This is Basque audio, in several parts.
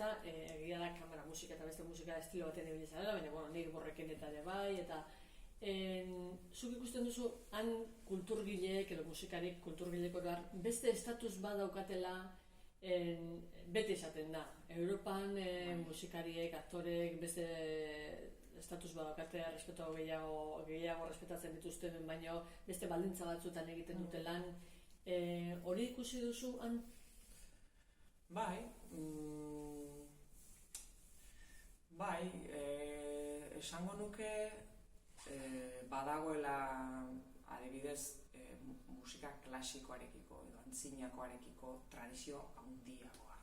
ezta, egia da kamera musika eta beste musika estilo baten ibili zarela, baina nik borrekin eta ere bai, eta zuk ikusten duzu, han kulturgileek edo musikarik kulturgileko beste estatus bat daukatela, beti esaten da. Europan musikariek, aktorek, beste estatus bat daukatea, gehiago respetatzen dituzten, baina beste baldintza batzuetan egiten dute lan. Hori ikusi duzu han? Bai, esango nuke badagoela adibidez musika klasikoarekiko edo antzinakoarekiko tradizio handiagoa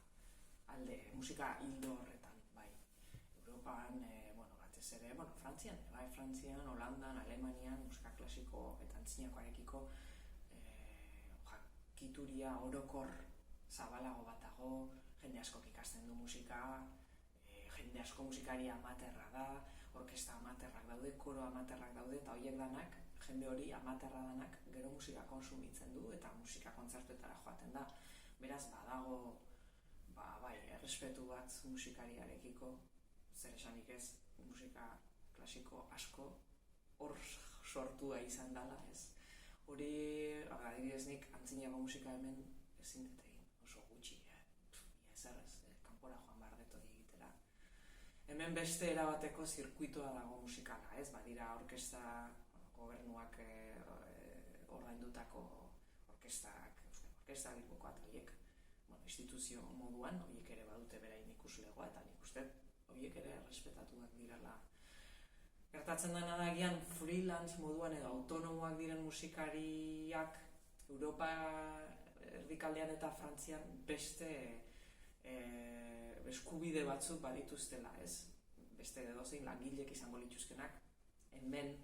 alde musika hildo horretan, bai. Europan, batez ere, Frantzian, Holandan, Alemanian, musika klasiko eta antzinakoarekiko jakituria orokor zabalago bat dago, jende askok ikasten du musika, jende asko musikari amaterra da, orkesta amaterrak daude, koro amaterrak daude, eta horiek danak, jende hori amaterra danak gero musika konsumitzen du eta musika kontzertuetara joaten da. Beraz, badago, errespetu bat musikariarekiko, zer esanik ez, musika klasiko asko hor sortua izan dela, ez. Hori, adibidez nik, antzinago musika hemen ezin dut egin, oso gutxi, kanpora joan behar dut hori egitera. Hemen beste erabateko zirkuitoa dago musikala, ez, badira orkesta, gobernuak ordaindutako orkestak, orkesta bilboko ataliek, instituzio moduan, horiek ere badute berain ikuslegoa, eta nik uste horiek ere errespetatuak direla. Gertatzen dena da gian freelance moduan edo autonomoak diren musikariak Europa erdikaldean eta Frantzian beste eskubide batzuk badituztela, ez? Beste edozein langilek izango lituzkenak, hemen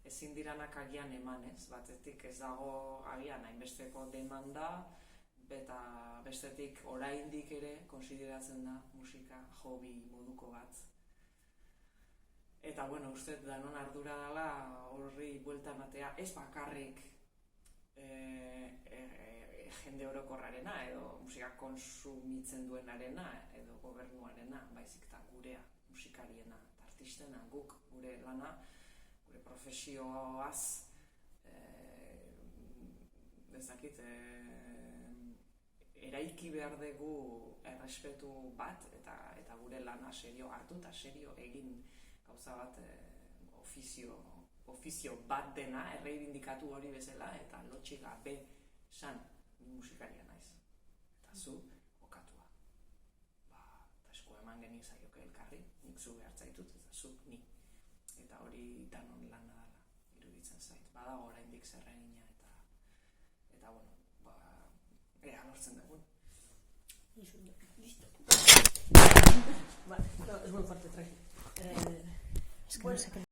ezin diranak agian eman, ez? Batetik ez dago agian hainbesteko demanda, eta bestetik oraindik ere konsideratzen da musika hobby moduko bat. Eta, uste danon ardura dela horri buelta ematea, ez bakarrik jende orokorrarena edo musika konsumitzen duenarena edo gobernuarena, baizik eta gurea, musikariena, artistena, guk, gure lana, gure profesioaz, ezakit, eraiki behar dugu errespetu bat eta gure lana serio hartu eta serio egin gauza bat ofizio bat dena erreibindikatu hori bezala eta lotxi gabe san musikaria naiz. Eta zu okatua. Eta esku eman genik zaioke elkarri, nik zu behar zaitut eta zuk ni. Eta hori danon lana dela, iruditzen zait. Badago oraindik zer egina eta ea lortzen dugun. Listo. Vale, es muy fuerte, traje.